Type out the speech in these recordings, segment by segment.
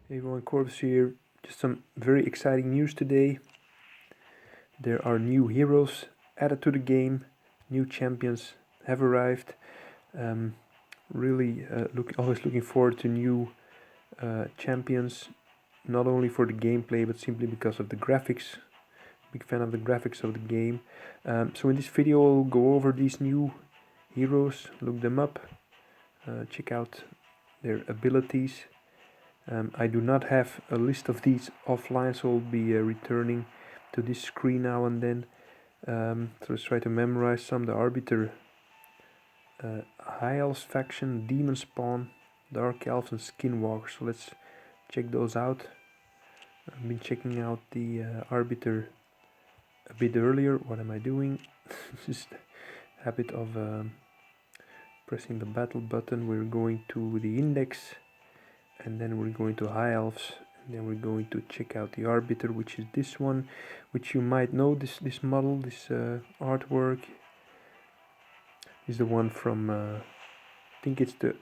Hey everyone, Corvus here. Just some very exciting news today. There are new heroes added to the game. New champions have arrived. Really always looking forward to new champions, not only for the gameplay but simply because of the graphics. Big fan of the graphics of the game. So in this video I'll go over these new heroes, look them up, check out their abilities. I do not have a list of these offline, so I'll be returning to this screen now and then. So let's try to memorize some. The Arbiter, High Elves faction, Demon Spawn, Dark Elves and Skinwalkers. So let's check those out. I've been checking out the Arbiter a bit earlier. What am I doing? Just habit of pressing the battle button. We're going to the index, and then we're going to High Elves, and then we're going to check out the Arbiter, which is this one, which you might know. This model, this artwork is the one from I think it's the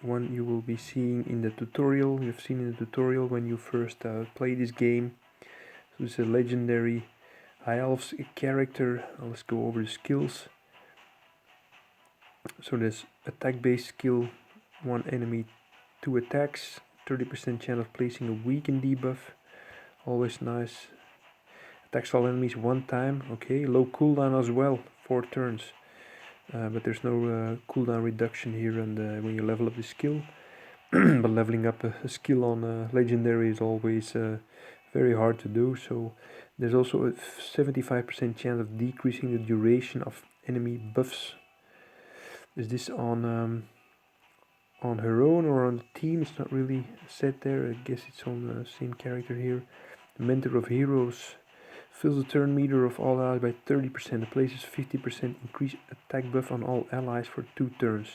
one you will be seeing in the tutorial. You've seen in the tutorial when you first play this game. So it's a legendary High Elves character. Let's go over the skills. So there's attack based skill, 1 enemy 2 attacks, 30% chance of placing a weaken debuff, always nice. Attacks all enemies 1 time, okay. Low cooldown as well, 4 turns, but there's no cooldown reduction here and when you level up the skill. But leveling up a skill on legendary is always very hard to do. So there's also a 75% chance of decreasing the duration of enemy buffs. Is this on her own or on the team? It's not really set there. I guess it's on the same character here. The Mentor of Heroes fills the turn meter of all allies by 30%. It places 50% increased attack buff on all allies for 2 turns.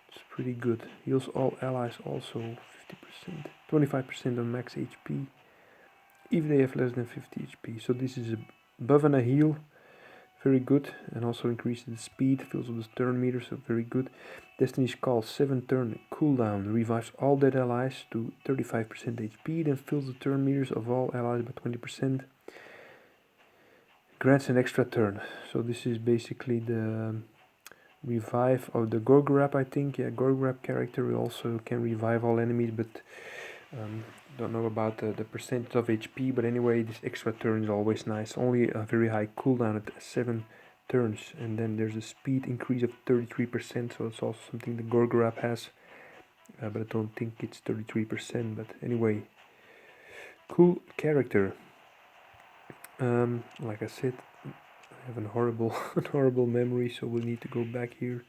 It's pretty good. Heals all allies also 50%, 25% on max HP if they have less than 50 HP. So this is a buff and a heal. Very good, and also increases the speed, fills up the turn meter, so very good. Destiny's Call, 7 turn cooldown, revives all dead allies to 35% HP, then fills the turn meters of all allies by 20%. Grants an extra turn. So this is basically the revive of the Gorgrab, I think. Yeah, Gorgrab character. We also can revive all enemies, but don't know about the percentage of HP, but anyway, this extra turn is always nice. Only a very high cooldown at 7 turns, and then there's a speed increase of 33%, so it's also something the Gorgrab has, but I don't think it's 33%, but anyway, cool character. Like I said, I have a horrible memory, so we'll need to go back here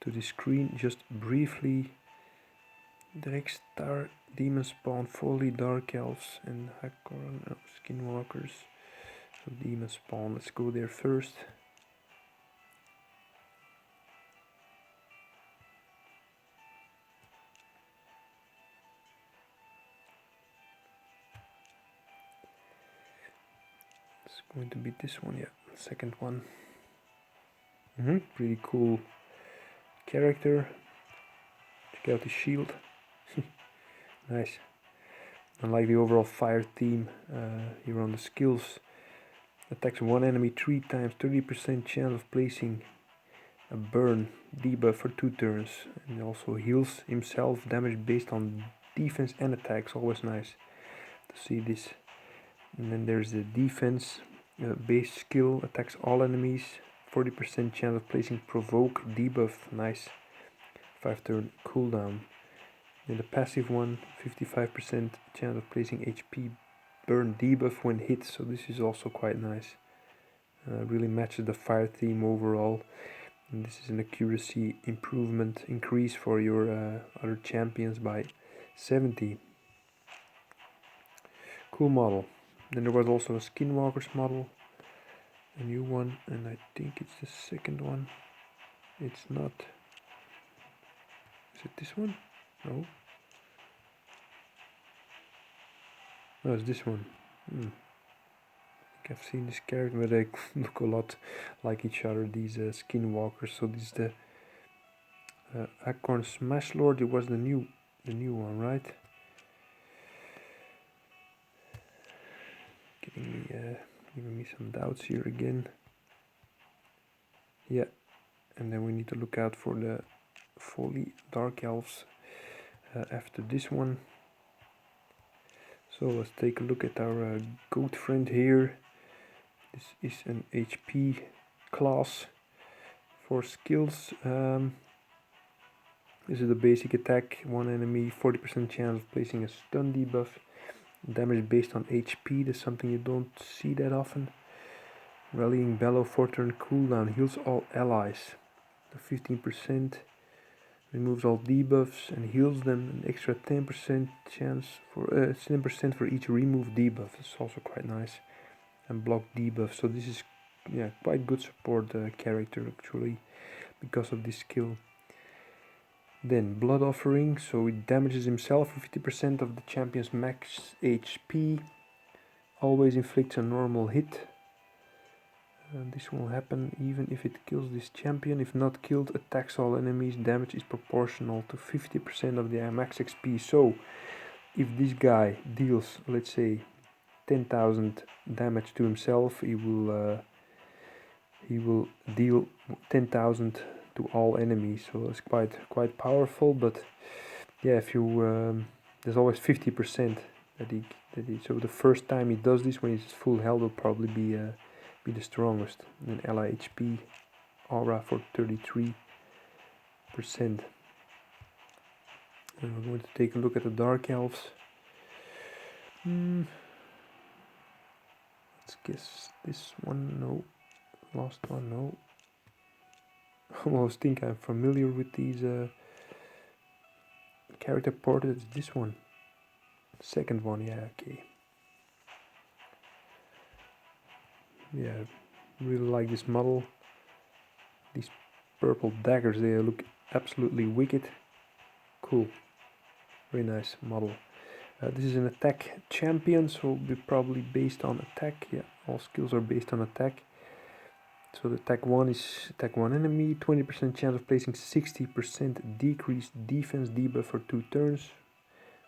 to the screen just briefly. Dregstar, Demon Spawn, Folly, Dark Elves, and Skinwalkers. So Demon Spawn, let's go there first. It's going to be this one, yeah, second one. Pretty cool character. Check out the shield. Nice. I like the overall fire theme here on the skills. Attacks 1 enemy 3 times, 30% chance of placing a burn debuff for 2 turns, and also heals himself damage based on defense and attacks. Always nice to see this. And then there's the defense base skill, attacks all enemies, 40% chance of placing provoke debuff. Nice. 5 turn cooldown. And the passive one, 55% chance of placing HP burn debuff when hit, so this is also quite nice. Really matches the fire theme overall, and this is an accuracy improvement increase for your other champions by 70. Cool model. Then there was also a Skinwalkers model, a new one, and I think it's the second one. It's not. Is it this one? No. No, it's this one. I think I've seen this character, but they look a lot like each other, these Skinwalkers. So this is the Acorn Smashlord. It was the new one, right? giving me some doubts here again. Yeah, and then we need to look out for the fully dark elves after this one. So let's take a look at our goat friend here. This is an HP class. For skills, this is the basic attack. One enemy, 40% chance of placing a stun debuff. Damage based on HP, that's something you don't see that often. Rallying Bellow, 4-turn cooldown, heals all allies. The 15% removes all debuffs and heals them. An extra 10% chance for 10% for each removed debuff. It's also quite nice. And block debuff. So this is quite good support character actually because of this skill. Then Blood Offering, so it damages himself for 50% of the champion's max HP. Always inflicts a normal hit. This will happen even if it kills this champion. If not killed, attacks all enemies. Damage is proportional to 50% of their max XP. So, if this guy deals, let's say, 10,000 damage to himself, he will deal 10,000 to all enemies. So it's quite powerful. But yeah, if you there's always 50% that he so the first time he does this when he's full health will probably be the strongest. And then ally HP aura for 33%. And we're going to take a look at the dark elves. Let's guess this one. No. Last one. No. I almost think I'm familiar with these character portraits. This one. Second one. Yeah. Okay. Yeah. Really like this model. These purple daggers, they look absolutely wicked. Cool. Very nice model. This is an attack champion, so it'll be probably based on attack. Yeah, all skills are based on attack. So the attack 1 is attack 1 enemy, 20% chance of placing 60% decreased defense debuff for 2 turns.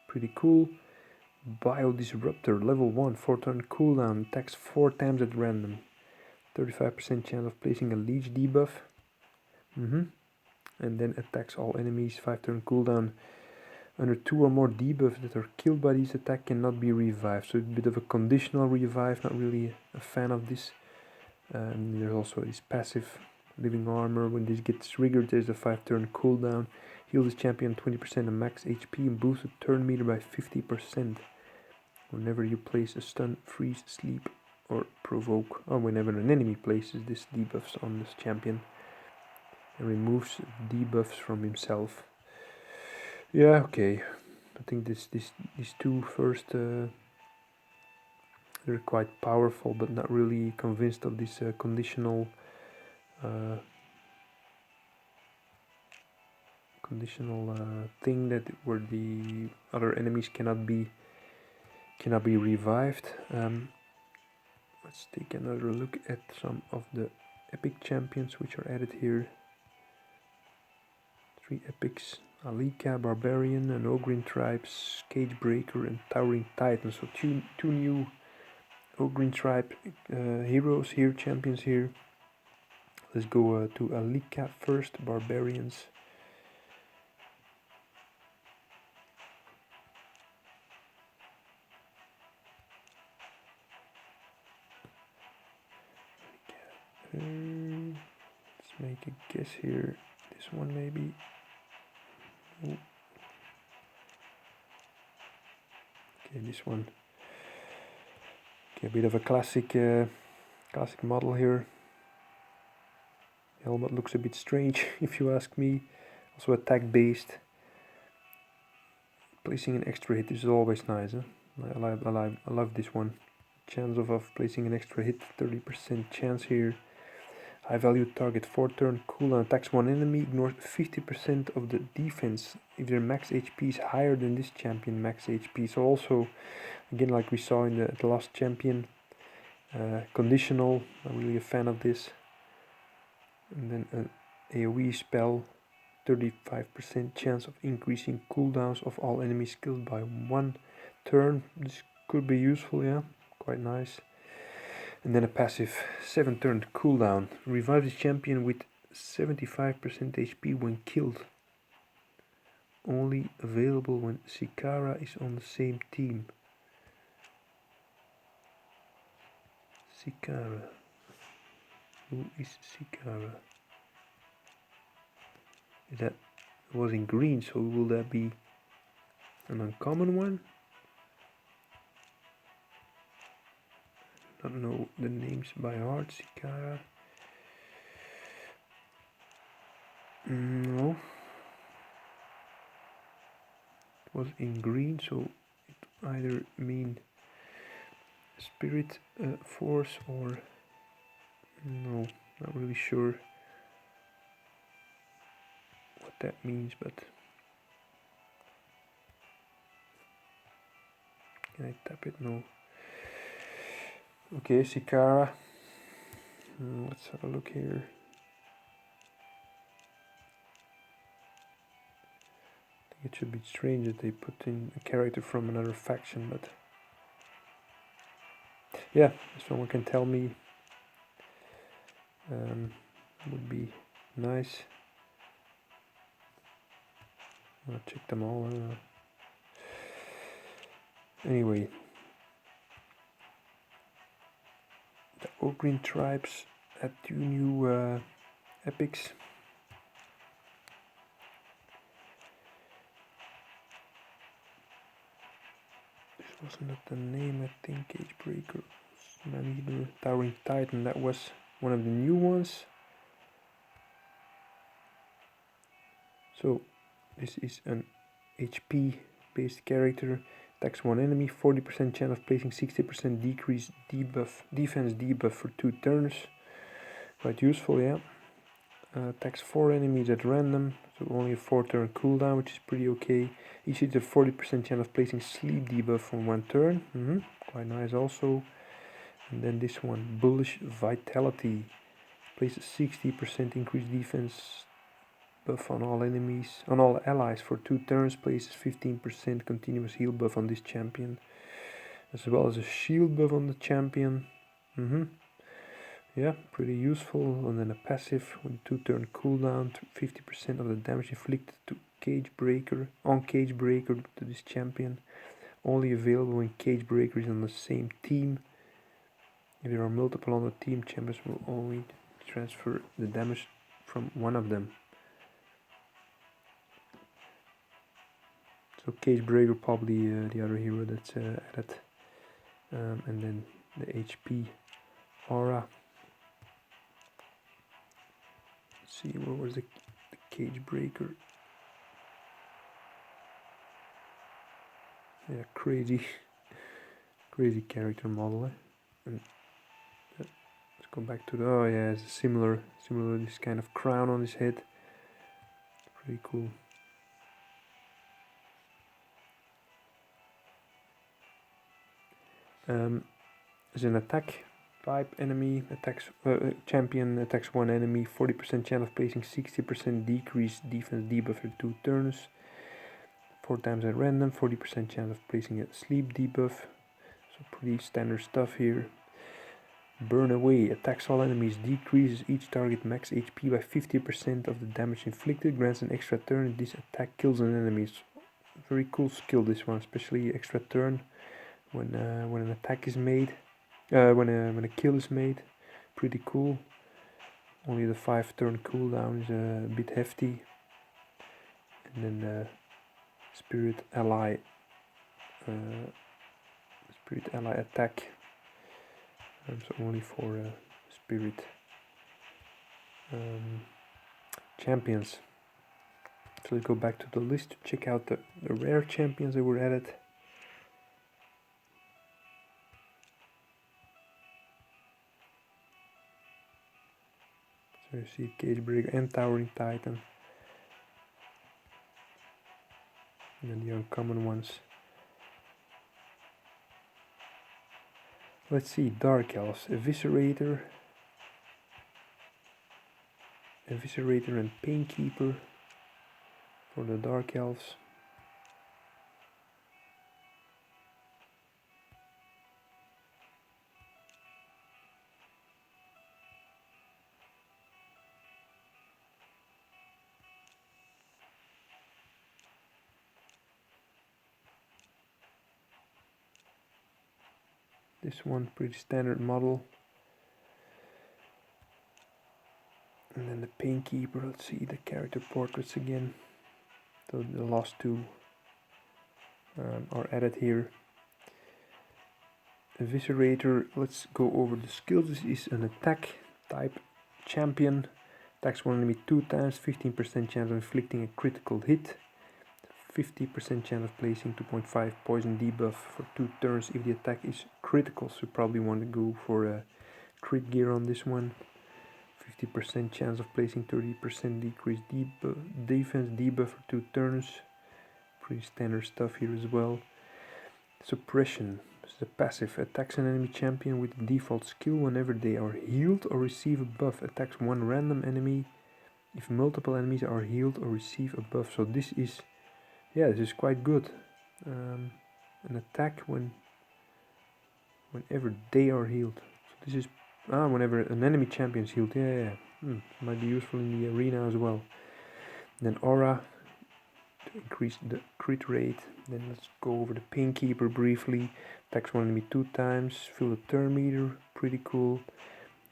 Pretty cool. Bio Disruptor, level 1, 4-turn cooldown, attacks 4 times at random. 35% chance of placing a leech debuff. And then attacks all enemies, 5-turn cooldown. Under 2 or more debuffs that are killed by this attack cannot be revived. So it's a bit of a conditional revive, not really a fan of this. There's also this passive living armor. When this gets triggered, there's a 5-turn cooldown. Heal this champion 20% of max HP and boost the turn meter by 50%. Whenever you place a stun, freeze, sleep, or provoke, or whenever an enemy places this debuffs on this champion and removes debuffs from himself. Yeah, okay. I think these two first they're quite powerful, but not really convinced of this conditional thing that where the other enemies cannot be revived. Let's take another look at some of the epic champions which are added here. 3 epics: Alika, Barbarian, an Ogrin Tribes, Cagebreaker, and Towering Titan. So two new Ogrin Tribe heroes here, champions here. Let's go to Alika first, Barbarians. Let's make a guess here. This one maybe. Ooh. Okay, this one. Okay, a bit of a classic model here. Helmet looks a bit strange, if you ask me. Also attack based. Placing an extra hit is always nice. Huh? I love this one. Chance of placing an extra hit, 30% chance here. High value target, 4-turn cooldown, attacks one enemy, ignores 50% of the defense if their max HP is higher than this champion max HP. So also, again, like we saw in the last champion, conditional. I'm really a fan of this. And then an AoE spell, 35% chance of increasing cooldowns of all enemy skills by 1 turn. This could be useful, yeah, quite nice. And then a passive 7-turn cooldown. Revive the champion with 75% HP when killed. Only available when Sikara is on the same team. Sikara. Who is Sikara? That was in green, so will that be an uncommon one? Don't know the names by heart. Sikara. No. It was in green, so it either mean spirit force or no, not really sure what that means, but can I tap it? No. Okay, Sikara. Let's have a look here. I think it should be strange that they put in a character from another faction, but yeah, if someone can tell me, would be nice. I'll check them all. Anyway, the Ogrin tribes had 2 new epics. This wasn't the name, I think. Cagebreaker, Man-Eater, Towering Titan. That was one of the new ones. So this is an HP based character. Attacks one enemy, 40% chance of placing 60% decrease defense debuff for 2 turns. Quite useful, yeah. Attacks 4 enemies at random, so only a 4-turn cooldown, which is pretty okay. Each hit a 40% chance of placing sleep debuff for 1 turn. Quite nice also. And then this one, Bullish Vitality. Places 60% increased defense buff on all allies for 2 turns, places 15% continuous heal buff on this champion, as well as a shield buff on the champion. Yeah, pretty useful. And then a passive with 2-turn cooldown, 50% of the damage inflicted to Cagebreaker to this champion. Only available when Cagebreaker is on the same team. If there are multiple on the team, champions will only transfer the damage from one of them. So Cagebreaker probably the other hero that's added. And then the HP aura. Let's see, where was the Cagebreaker? Yeah, crazy character model. And let's go back to the, oh yeah, it's similar this kind of crown on his head. Pretty cool. As an attack type enemy champion attacks one enemy, 40% chance of placing 60% decrease defense debuff for 2 turns. 4 times at random, 40% chance of placing a sleep debuff. So pretty standard stuff here. Burn Away attacks all enemies, decreases each target max HP by 50% of the damage inflicted, grants an extra turn. This attack kills an enemy. Very cool skill, this one, especially extra turn when an attack is made, when a kill is made. Pretty cool. Only the 5-turn cooldown is a bit hefty. And then the Spirit Ally attack. So only for Spirit champions. So let's go back to the list to check out the rare champions that were added. So you see Cagebreaker and Towering Titan. And then the uncommon ones. Let's see, Dark Elves, Eviscerator and Painkeeper for the Dark Elves. This one, pretty standard model. And then the Painkeeper, let's see the character portraits again. So the last two are added here. Eviscerator, let's go over the skills. This is an attack type champion. Attacks one enemy 2 times, 15% chance of inflicting a critical hit, 50% chance of placing 2.5 poison debuff for 2 turns if the attack is critical. So you probably want to go for a crit gear on this one. 50% chance of placing 30% decreased defense debuff for 2 turns. Pretty standard stuff here as well. Suppression. This is a passive. Attacks an enemy champion with the default skill whenever they are healed or receive a buff. Attacks one random enemy if multiple enemies are healed or receive a buff. So this is, yeah, this is quite good. An attack whenever they are healed. So this is whenever an enemy champion is healed. Yeah. Might be useful in the arena as well. Then aura to increase the crit rate. Then let's go over the Painkeeper briefly. Attacks one enemy 2 times. Fill the turn meter. Pretty cool.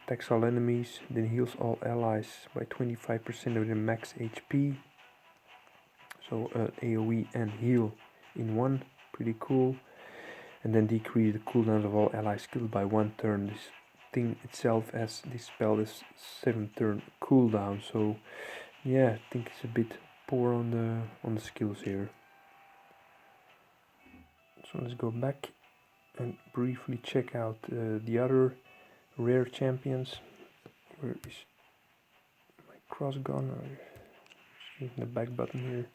Attacks all enemies. Then heals all allies by 25% of their max HP. So AoE and heal in one. Pretty cool. And then decrease the cooldowns of all ally skills by 1 turn. This thing itself has this spell is 7 turn cooldown. So yeah, I think it's a bit poor on the skills here. So let's go back and briefly check out the other rare champions. Where is my cross gone? Using the back button here.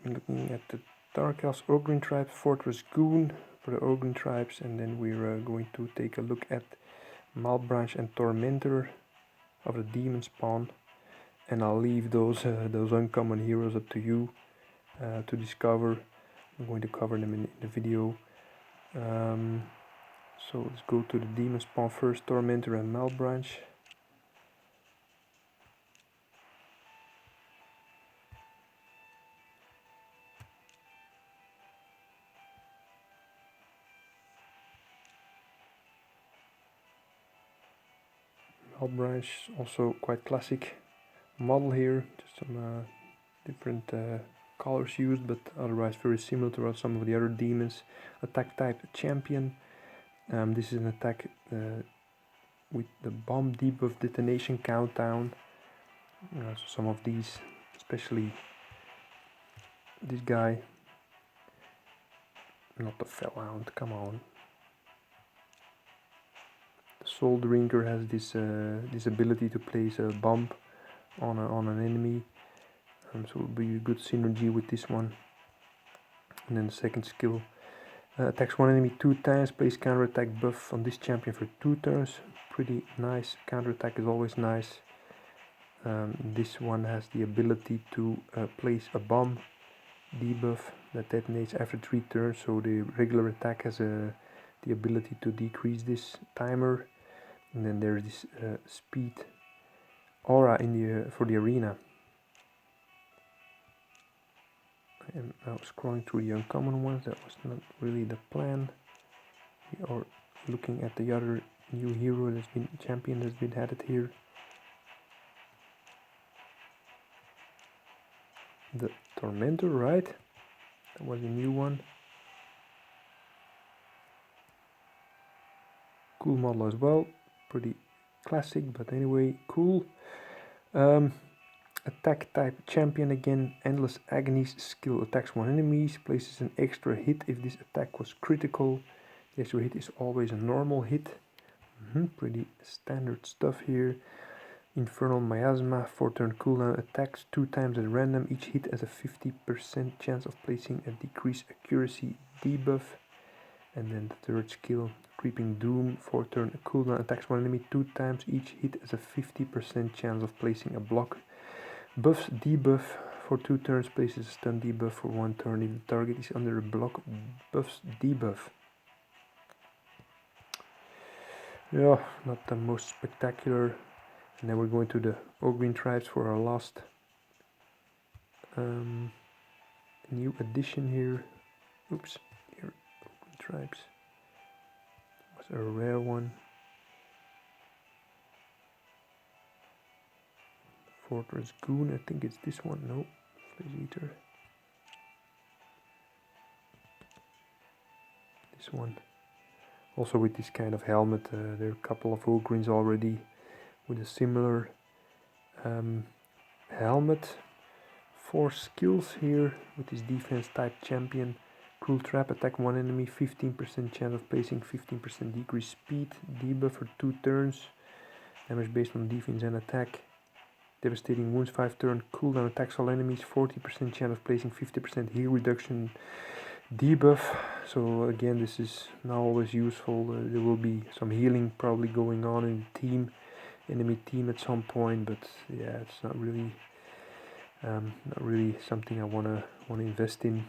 Looking at the Dark Elves Ogrin Tribe, Fortress Goon for the Ogrin Tribes, and then we're going to take a look at Malbranch and Tormentor of the Demon Spawn, and I'll leave those uncommon heroes up to you to discover. I'm going to cover them in the video. So let's go to the Demon Spawn first, Tormentor and Malbranch. Malbranch, also quite classic model here, just some different colors used, but otherwise very similar to some of the other demons. Attack type champion. This is an attack with the bomb debuff detonation countdown. So some of these, especially this guy, not the Fellhound, come on. The Soul Drinker has this ability to place a bomb on an enemy. So it will be a good synergy with this one. And then the second skill. Attacks one enemy 2 times, place counterattack buff on this champion for 2 turns. Pretty nice. Counterattack is always nice. This one has the ability to place a bomb debuff that detonates after 3 turns. So the regular attack has the ability to decrease this timer. And then there's this speed aura in for the arena. I am now scrolling through the uncommon ones. That was not really the plan. We are looking at the other new hero that's been champion that's been added here. The Tormentor, right? That was a new one. Cool model as well. Pretty classic, but anyway, cool. Attack type champion again. Endless Agony's skill attacks one enemy, places an extra hit if this attack was critical. The extra hit is always a normal hit. Pretty standard stuff here. Infernal Miasma, 4 turn cooldown, attacks 2 times at random. Each hit has a 50% chance of placing a decreased accuracy debuff. And then the third skill, Creeping Doom, 4 turn cooldown, attacks one enemy 2 times. Each hit has a 50% chance of placing a block. Buffs debuff for 2 turns, places a stun debuff for 1 turn if the target is under a block. Buffs debuff. Yeah, not the most spectacular. And then we're going to the Ogrin Tribes for our last New addition here. Oops, here, tribes. Was a rare one. Fortress Goon, I think it's this one. No, Flesh Eater. This one. Also with this kind of helmet, there are a couple of Ogryns already with a similar helmet. 4 skills here with this defense type champion. Cruel Trap, attack one enemy, 15% chance of placing, 15% decrease speed, debuff for 2 turns, damage based on defense and attack, devastating wounds 5 turn, cooldown, attacks all enemies, 40% chance of placing, 50% heal reduction, debuff. So again, this is now always useful. There will be some healing probably going on in the team, enemy team at some point, but yeah, it's not really something I wanna invest in.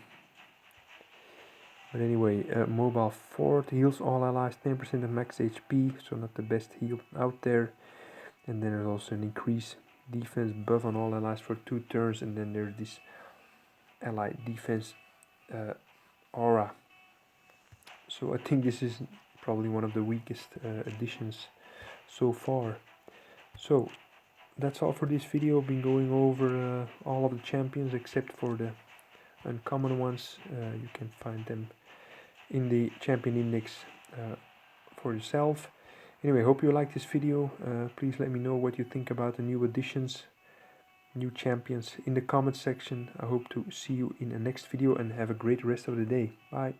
But anyway, mobile fort heals all allies 10% of max HP, so not the best heal out there. And then there's also an increased defense buff on all allies for 2 turns, and then there's this ally defense aura. So I think this is probably one of the weakest additions so far. So that's all for this video. Been going over all of the champions except for the uncommon ones. You can find them in the champion index for yourself. Anyway, hope you like this video. Please let me know what you think about the new additions, new champions in the comment section. I hope to see you in the next video and have a great rest of the day. Bye.